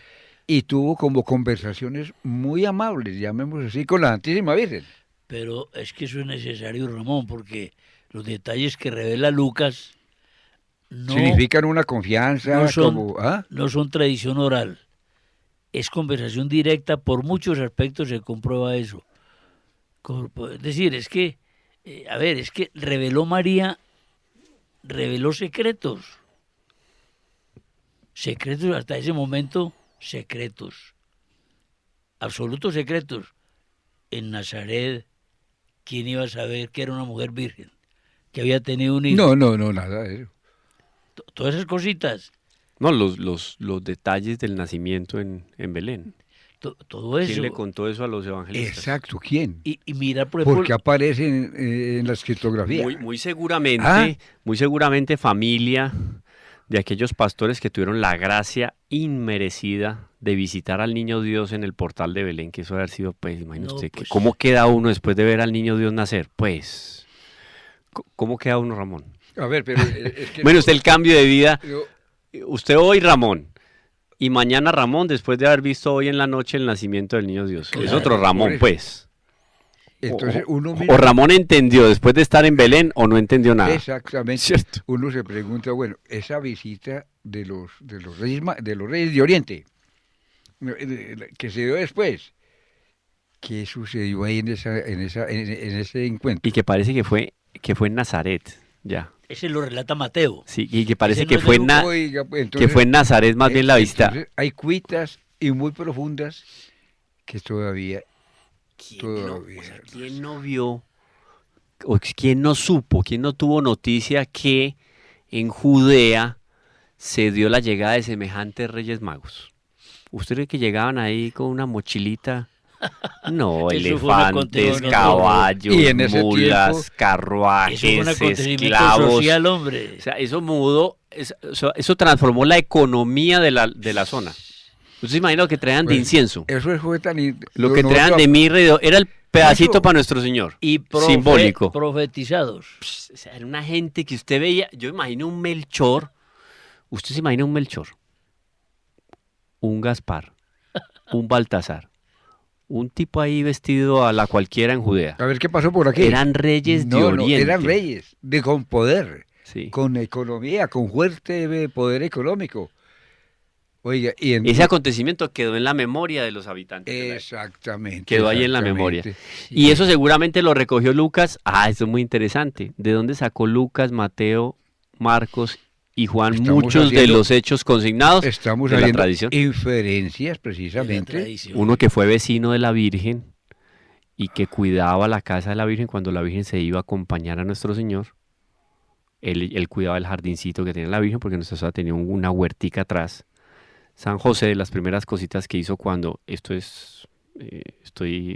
y tuvo como conversaciones muy amables, llamémoslo así, con la Santísima Virgen. Pero es que eso es necesario, Ramón, porque los detalles que revela Lucas no, Significan una confianza, no son- como, ¿ah? no son tradición oral. Es conversación directa, por muchos aspectos se comprueba eso. Es decir, es que, es que reveló secretos. Secretos hasta ese momento, secretos. Absolutos secretos. En Nazaret, ¿quién iba a saber que era una mujer virgen? que había tenido un hijo. No, nada de eso. Todas esas cositas, No, los detalles del nacimiento en Belén. todo eso. ¿Quién le contó eso a los evangelistas? Exacto, ¿quién? Y mirar, por ejemplo, Porque aparece en la escriptografía. Muy seguramente, Ah. muy seguramente familia de aquellos pastores que tuvieron la gracia inmerecida de visitar al niño Dios en el portal de Belén, que eso debe haber sido, pues, imagínese No, usted, pues. ¿cómo queda uno después de ver al niño Dios nacer? Pues, ¿cómo queda uno, Ramón? A ver, pero es que... Bueno, usted el cambio de vida, yo- usted hoy Ramón, y mañana Ramón, después de haber visto hoy en la noche el nacimiento del niño Dios. Es Claro, otro por Ramón, eso. pues. entonces uno O Ramón entendió después de estar en Belén o no entendió nada. Exactamente. ¿Cierto? Uno se pregunta, bueno, esa visita de los reyes de Oriente, que se dio después, ¿qué sucedió ahí en ese encuentro? Y que parece que fue en Nazaret, ya. ese lo relata Mateo. Sí, y que parece Ese no que es de fue, Lucas. Oiga, pues, que entonces, fue en Nazaret más bien la visita. entonces hay cuitas y muy profundas que todavía ¿Quién no vio, o quién no supo, quién no tuvo noticia que en Judea se dio la llegada de semejantes reyes magos? ¿Usted cree que llegaban ahí con una mochilita? No, Eso fue un elefantes, acontecimiento. caballos, Y en ese mulas, tiempo, carruajes, Eso fue un acontecimiento esclavos. social, hombre. O sea, eso mudó, eso transformó la economía de la zona. ¿Usted se imagina lo que traían de Pues, incienso? eso fue tan... Lo que traían de mirra y era el pedacito Eso. para nuestro Señor. Y Simbólico. profetizados. O sea, era una gente que usted veía, yo imagino un Melchor, usted se imagina un Melchor, un Gaspar, un Baltasar, un tipo ahí vestido a la cualquiera en Judea. A ver, ¿qué pasó por aquí? Eran reyes de No, Oriente. eran reyes, con poder, Sí. con economía, con fuerte poder económico. Oiga, y Ese acontecimiento quedó en la memoria de los habitantes. de la época. Exactamente. Quedó ahí en la exactamente. memoria. Y eso seguramente lo recogió Lucas. Ah, eso es muy interesante. ¿De dónde sacó Lucas, Mateo, Marcos y Juan Estamos muchos de haciendo- los hechos consignados Estamos de la haciendo tradición? inferencias de la precisamente. tradición. Uno que fue vecino de la Virgen y que cuidaba la casa de la Virgen cuando la Virgen se iba a acompañar a nuestro Señor. Él cuidaba el jardincito que tenía la Virgen porque nuestra Señora tenía una huertica atrás. San José, de las primeras cositas que hizo cuando, estoy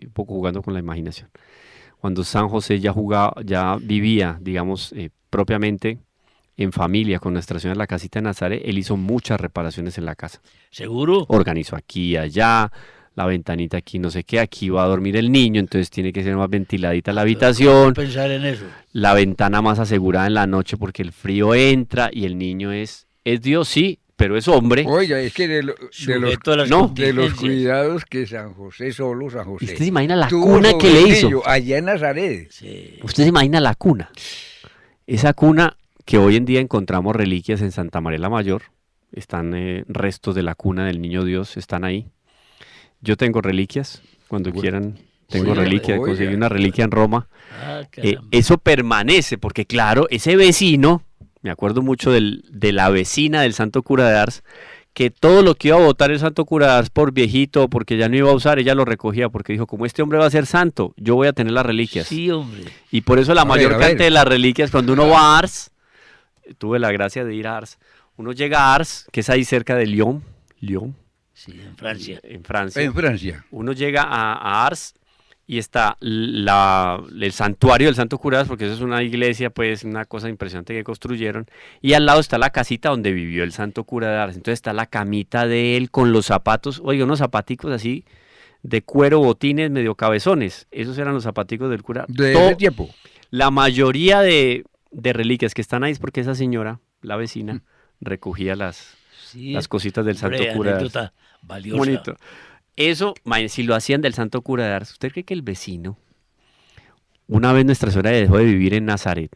un poco jugando con la imaginación, cuando San José ya vivía, digamos, propiamente en familia con Nuestra Señora en la casita de Nazaret, él hizo muchas reparaciones en la casa. ¿Seguro? Organizó aquí y allá, la ventanita aquí, no sé qué, aquí va a dormir el niño, entonces tiene que ser más ventiladita la habitación, Pensar en eso. la ventana más asegurada en la noche porque el frío entra y el niño es Dios, sí, pero es hombre. Oiga, es que de los Sujeto a las no, de los contingencias. cuidados que San José ¿Usted se imagina la tuvo cuna sobre que le el hizo? niño allá en Nazaret. Sí. Usted se imagina la cuna. Esa cuna que hoy en día encontramos reliquias en Santa María la Mayor, están restos de la cuna del Niño Dios, están ahí. Yo tengo reliquias, cuando Bueno, quieran, tengo oiga, reliquias, oiga. conseguí una reliquia en Roma. Ah, caramba. Eso permanece, porque claro, ese vecino, me acuerdo mucho de la vecina del Santo Cura de Ars, que todo lo que iba a votar el Santo Cura de Ars por viejito o porque ya no iba a usar, ella lo recogía, porque dijo, como este hombre va a ser santo, yo voy a tener las reliquias. Sí, hombre. Y por eso la A mayor ver, a ver. cantidad de las reliquias, cuando uno va a Ars, tuve la gracia de ir a Ars, uno llega a Ars, que es ahí cerca de Lyon, Sí, en Francia. en Francia. En Francia. Uno llega a Ars y está el santuario del Santo Cura de Ars, porque eso es una iglesia, pues una cosa impresionante que construyeron, y al lado está la casita donde vivió el Santo Cura de Ars, entonces está la camita de él con los zapatos, oiga, unos zapaticos así de cuero, botines medio cabezones, esos eran los zapaticos del cura. De To- ese tiempo. La mayoría de reliquias que están ahí es porque esa señora, la vecina, recogía las Sí, cositas del hombre, Santo Cura de Ars. anécdota valiosa. Bonito. Eso, si lo hacían del Santo Cura de Ars, ¿usted cree que el vecino, una vez Nuestra Señora dejó de vivir en Nazaret,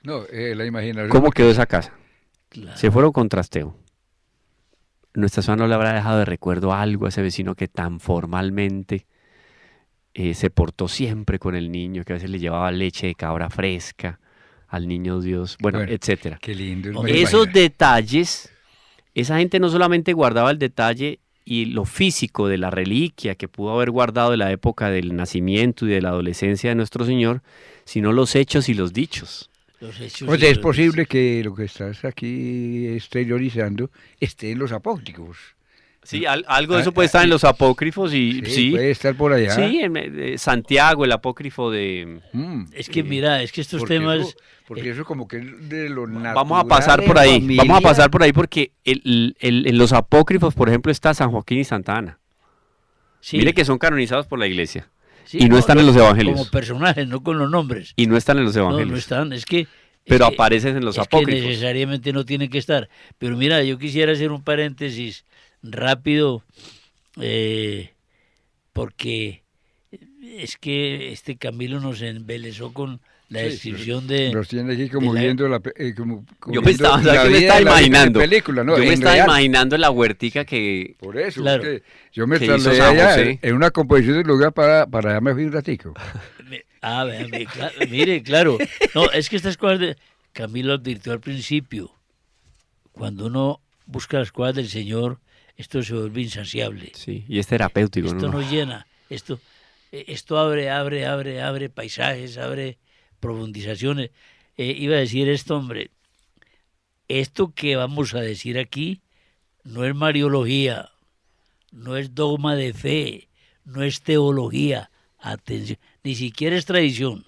No, la imaginación. cómo quedó esa casa? Claro. Se fueron con trasteo. Nuestra Señora no le habrá dejado de recuerdo algo a ese vecino que tan formalmente se portó siempre con el niño, que a veces le llevaba leche de cabra fresca al niño Dios, bueno, Bueno, etcétera. Qué lindo. es Hombre, una Esos imaginación. detalles, esa gente no solamente guardaba el detalle y lo físico de la reliquia que pudo haber guardado de la época del nacimiento y de la adolescencia de nuestro Señor, sino los hechos y los dichos. Los hechos O y sea, es los posible que lo que estás aquí exteriorizando esté en los apócrifos. Sí, algo de eso puede estar en los apócrifos y sí. Puede estar por allá. Sí, Santiago, el apócrifo de... Es que mira, es que estos Porque temas... eso, porque eso como que es de lo natural. Vamos a pasar por ahí, vamos a pasar por ahí porque en los apócrifos, por ejemplo, está San Joaquín y Santa Ana. sí, Mire que son canonizados por la iglesia sí, y no están en los evangelios. Como personajes, no con los nombres. Y no están en los No, evangelios. no están, es que... Pero es que- aparecen en los es que apócrifos. necesariamente no tienen que estar. Pero mira, yo quisiera hacer un paréntesis rápido, porque es que este Camilo nos embelezó con la Sí, descripción de... Nos tiene aquí como de la- viendo la... como Yo me viendo estaba, ¿sabes la qué me vida estaba de la imaginando? película, ¿no? Yo me En estaba real. imaginando la huertica que... Por eso, Claro. es que yo me Que hizo trasladé San allá José. en una composición del lugar para allá me fui un ratico. Mire, claro. No, es que estas cosas de... Camilo advirtió al principio, cuando uno busca las cosas del Señor, esto se vuelve insaciable. Sí, y es terapéutico, Esto ¿no? nos llena, esto abre paisajes, abre profundizaciones. Iba a decir esto, hombre, esto que vamos a decir aquí no es mariología, no es dogma de fe, no es teología, atención, ni siquiera es tradición,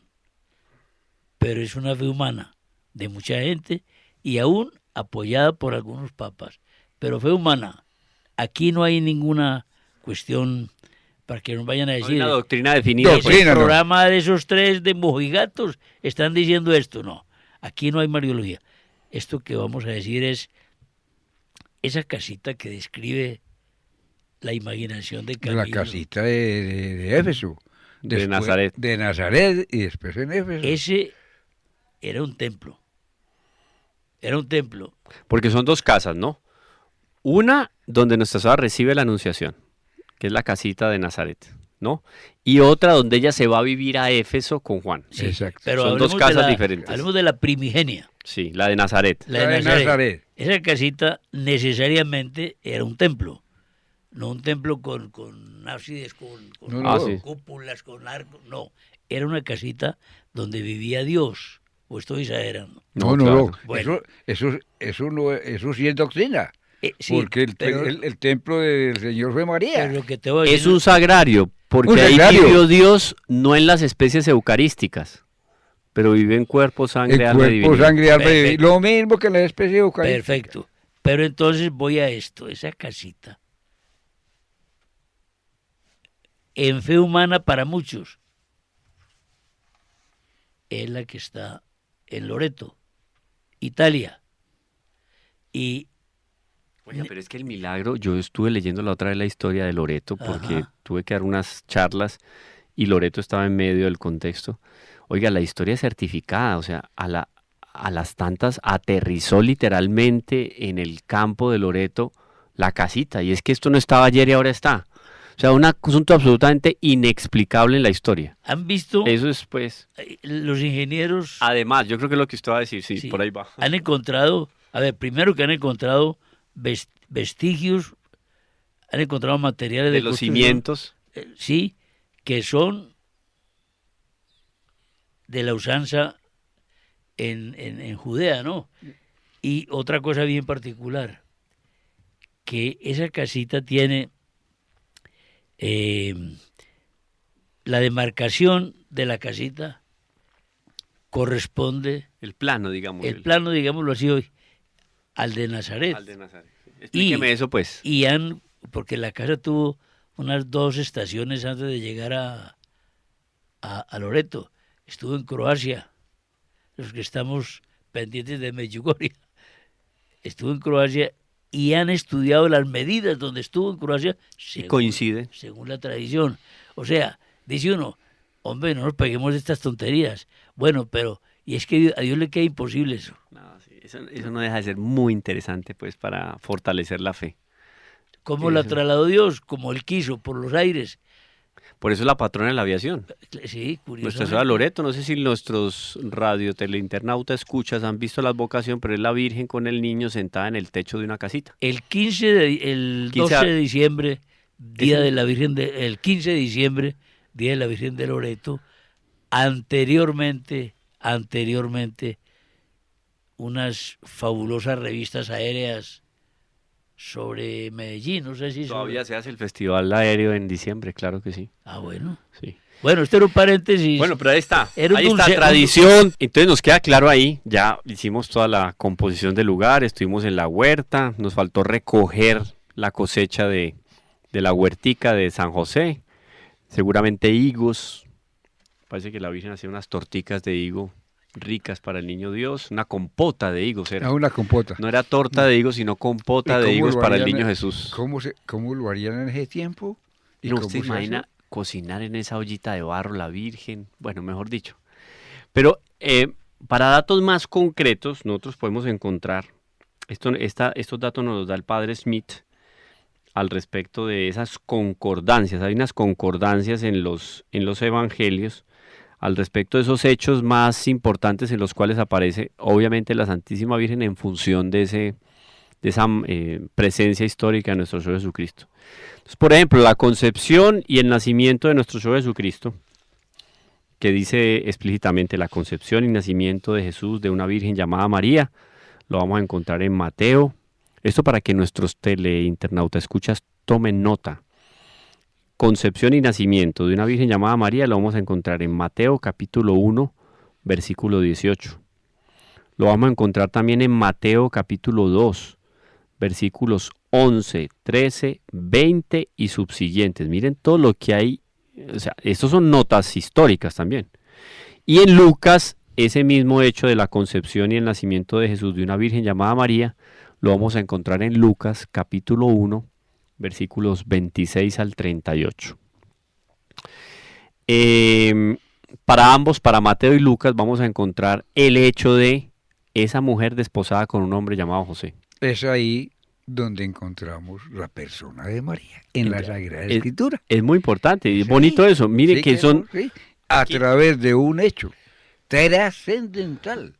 pero es una fe humana de mucha gente y aún apoyada por algunos papas, pero fe humana. Aquí no hay ninguna cuestión para que nos vayan a No hay decir... una doctrina definida. No, pues. doctrina, el no. programa de esos tres de mojigatos están diciendo esto. No, aquí no hay mariología. Esto que vamos a decir es esa casita que describe la imaginación de Camilo. La casita de Éfeso. De Nazaret. De Nazaret y después en Éfeso. Ese era un templo. Era un templo. Porque son dos casas, ¿no? Una donde Nuestra Señora recibe la Anunciación, que es la casita de Nazaret, ¿no? Y otra donde ella se va a vivir a Éfeso con Juan. Sí, Exacto. pero Son dos hablemos de casas la- diferentes. Hablemos de la primigenia. Sí, la de Nazaret. La de Nazaret. Esa casita necesariamente era un templo. No un templo con ábsides, con No, no. sí. cúpulas, con arcos. No, era una casita donde vivía Dios. ¿O estoy exagerando? No, claro. Bueno. Eso sí es doctrina. Sí, porque pero- el templo del Señor fue María. pero lo que te voy a Es decir... un sagrario, porque Un ahí sagrario. vivió Dios no en las especies eucarísticas, pero vive en cuerpo, sangre, el alma y cuerpo, divinidad. sangre, alma y Perfecto. divinidad. Lo mismo que la especie eucarística. Perfecto. Pero entonces voy a esto, esa casita. En fe humana para muchos, es la que está en Loreto, Italia. Y Oiga, pero es que el milagro, yo estuve leyendo la otra vez la historia de Loreto, porque Ajá. tuve que dar unas charlas y Loreto estaba en medio del contexto. Oiga, la historia es certificada, o sea, a las tantas aterrizó literalmente en el campo de Loreto la casita, y es que esto no estaba ayer y ahora está. O sea, un asunto absolutamente inexplicable en la historia. han visto, Eso es, pues, los ingenieros además, yo creo que es lo que usted va a decir, sí, Sí. por ahí va. han encontrado, a ver, primero que han encontrado vestigios, han encontrado materiales De de los construcción, cimientos, sí, que son de la usanza en Judea, ¿no? Y otra cosa bien particular, que esa casita tiene la demarcación de la casita corresponde, el plano, digamos. el plano, digámoslo así hoy, al de Nazaret. Al de Nazaret. Explíqueme eso, pues. Y porque la casa tuvo unas 2 estaciones antes de llegar a Loreto. Estuvo en Croacia, los que estamos pendientes de Medjugorje. Estuvo en Croacia y han estudiado las medidas donde estuvo en Croacia Y coinciden. según la tradición. O sea, dice uno, hombre, no nos peguemos de estas tonterías. Bueno, pero, y es que a Dios le queda imposible eso. No, sí, eso no deja de ser muy interesante, pues, para fortalecer la fe. ¿Cómo la Eso. trasladó Dios? Como Él quiso, por los aires. Por eso es la patrona de la aviación. Sí, Nuestra curiosamente. señora Loreto, no sé si nuestros radio-teleinternautas escuchas han visto la advocación, pero es la Virgen con el niño sentada en el techo de una casita. El 15 12 de diciembre, día Ese- de la Virgen el 15 de diciembre, día de la Virgen de Loreto, anteriormente, unas fabulosas revistas aéreas sobre Medellín, no sé si Todavía se hace el festival aéreo en diciembre, claro que sí. Ah, bueno. Sí. Bueno, este era un paréntesis. Bueno, pero ahí está, Era un ahí está, dulce- tradición. Entonces nos queda claro ahí, ya hicimos toda la composición del lugar, estuvimos en la huerta, nos faltó recoger la cosecha de la huertica de San José, seguramente higos, parece que la Virgen hacía unas torticas de higo ricas para el niño Dios, una compota de higos era. A una compota. No era torta de higos, sino compota ¿Y de cómo higos lo para el harían niño en- Jesús. ¿Cómo lo harían en ese tiempo? ¿Y No, cómo usted se imagina hace? cocinar en esa ollita de barro la Virgen, bueno, mejor dicho. Pero para datos más concretos, nosotros podemos encontrar, estos datos nos los da el padre Smith al respecto de esas concordancias. Hay unas concordancias en los evangelios al respecto de esos hechos más importantes en los cuales aparece obviamente la Santísima Virgen en función de esa presencia histórica de nuestro Señor Jesucristo. Entonces, por ejemplo, la concepción y el nacimiento de nuestro Señor Jesucristo, que dice explícitamente la concepción y nacimiento de Jesús de una Virgen llamada María, lo vamos a encontrar en Mateo. Esto para que nuestros teleinternautas escuchas tomen nota. Concepción y nacimiento de una Virgen llamada María lo vamos a encontrar en Mateo capítulo 1, versículo 18. Lo vamos a encontrar también en Mateo capítulo 2, versículos 11, 13, 20 y subsiguientes. Miren todo lo que hay, o sea, estos son notas históricas también. Y en Lucas, ese mismo hecho de la concepción y el nacimiento de Jesús de una Virgen llamada María, lo vamos a encontrar en Lucas capítulo 1, versículos 26 al 38. Para ambos, para Mateo y Lucas, vamos a encontrar el hecho de esa mujer desposada con un hombre llamado José. Es ahí donde encontramos la persona de María, en la Sagrada Escritura. Es muy importante y es Sí, bonito eso. Mire sí, que son... sí, a través de un hecho trascendental,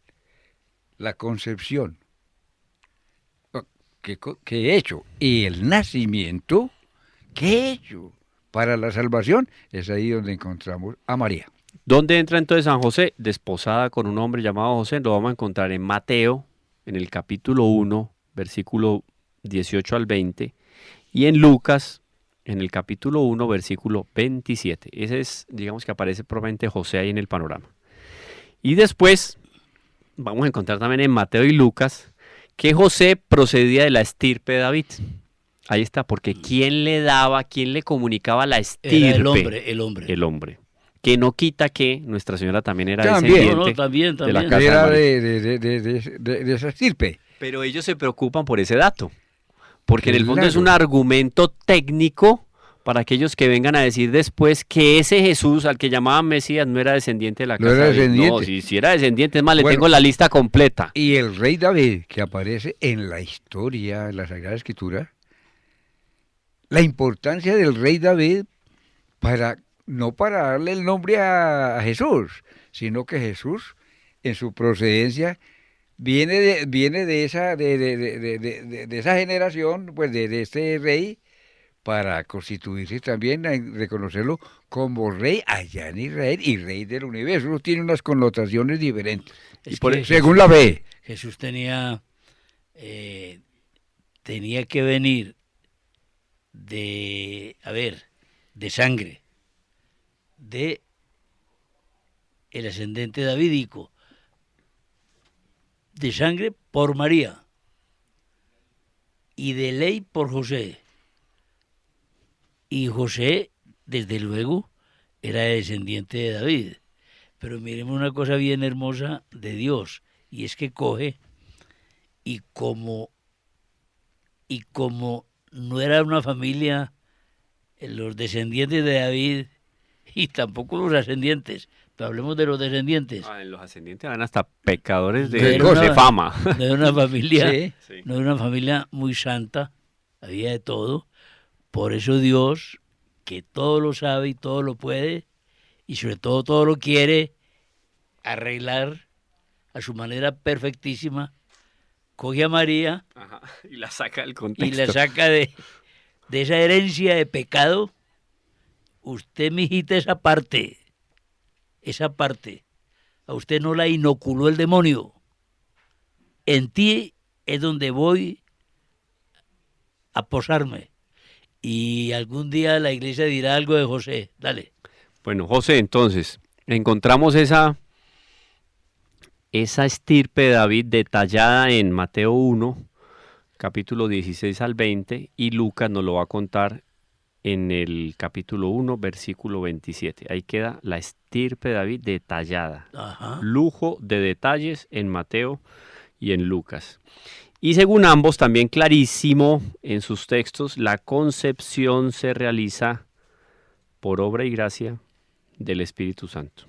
la concepción, ¿qué hecho? Y el nacimiento, ¿qué hecho? Para la salvación, es ahí donde encontramos a María. ¿Dónde entra entonces San José? Desposada con un hombre llamado José, lo vamos a encontrar en Mateo, en el capítulo 1, versículo 18 al 20, y en Lucas, en el capítulo 1, versículo 27. Ese es, digamos que aparece propiamente José ahí en el panorama. Y después, vamos a encontrar también en Mateo y Lucas, que José procedía de la estirpe de David. Ahí está, porque ¿quién le comunicaba la estirpe? Era el hombre. El hombre. Que no quita que Nuestra Señora también era También. descendiente También. de la casa de Era María. de esa estirpe. Pero ellos se preocupan por ese dato, porque en el fondo es Claro. un argumento técnico para aquellos que vengan a decir después que ese Jesús al que llamaban Mesías no era descendiente de la No casa era de David. No, descendiente. si era descendiente, es más, le Bueno. tengo la lista completa. Y el rey David, que aparece en la historia, en la Sagrada Escritura, la importancia del rey David no para darle el nombre a Jesús, sino que Jesús, en su procedencia, viene de esa generación, pues de este rey, para constituirse también, a reconocerlo como rey allá en Israel y rey del universo. Eso tiene unas connotaciones diferentes, Es por- que según la fe. Jesús tenía que venir de sangre, de el ascendente davídico, de sangre por María y de ley por José. Y José, desde luego, era descendiente de David. Pero miremos una cosa bien hermosa de Dios, y es que coge y como no era una familia, los descendientes de David y tampoco los ascendientes, pero hablemos de los descendientes, En los ascendientes van hasta pecadores De de cosas. fama. no era una familia, Sí. Sí. no era una familia muy santa, había de todo. Por eso Dios que todo lo sabe y todo lo puede, y sobre todo lo quiere arreglar a su manera perfectísima, coge a María y la saca del y contexto. la saca de esa herencia de pecado. Usted, mijita, esa parte, a usted no la inoculó el demonio. En ti es donde voy a posarme. Y algún día la iglesia dirá algo de José. Dale. Bueno, José, entonces, encontramos esa estirpe de David detallada en Mateo 1, capítulo 16 al 20, y Lucas nos lo va a contar en el capítulo 1, versículo 27. Ahí queda la estirpe de David detallada. Ajá. Lujo de detalles en Mateo y en Lucas. Y según ambos, también clarísimo en sus textos, la concepción se realiza por obra y gracia del Espíritu Santo.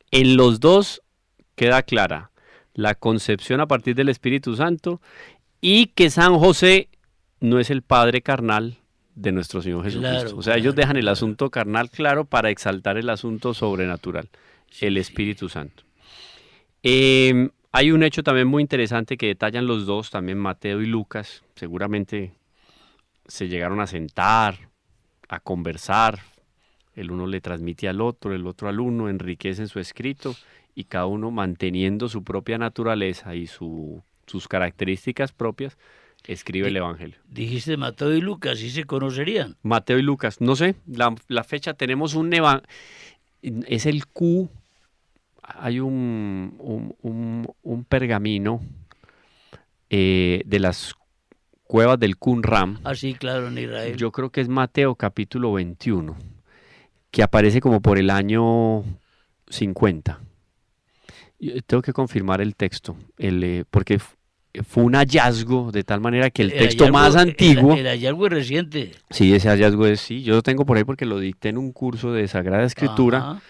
En los dos queda clara la concepción a partir del Espíritu Santo y que San José no es el padre carnal de nuestro Señor Jesucristo. Claro, o sea, ellos dejan el claro. asunto carnal claro para exaltar el asunto sobrenatural, el Espíritu Santo. Hay un hecho también muy interesante que detallan los dos, también Mateo y Lucas. Seguramente se llegaron a sentar, a conversar. El uno le transmite al otro, el otro al uno, enriquecen su escrito y cada uno manteniendo su propia naturaleza y sus características propias, escribe el Evangelio. Dijiste Mateo y Lucas, ¿sí se conocerían? Mateo y Lucas, no sé, la fecha tenemos es el Q, hay un pergamino de las cuevas del Qumran. Ah, sí, claro, en Israel. Yo creo que es Mateo capítulo 21, que aparece como por el año 50. Yo tengo que confirmar el texto, porque fue un hallazgo de tal manera que el texto hallazgo, más antiguo... El hallazgo es reciente. Sí, ese hallazgo sí, yo lo tengo por ahí porque lo dicté en un curso de Sagrada Escritura. Ajá.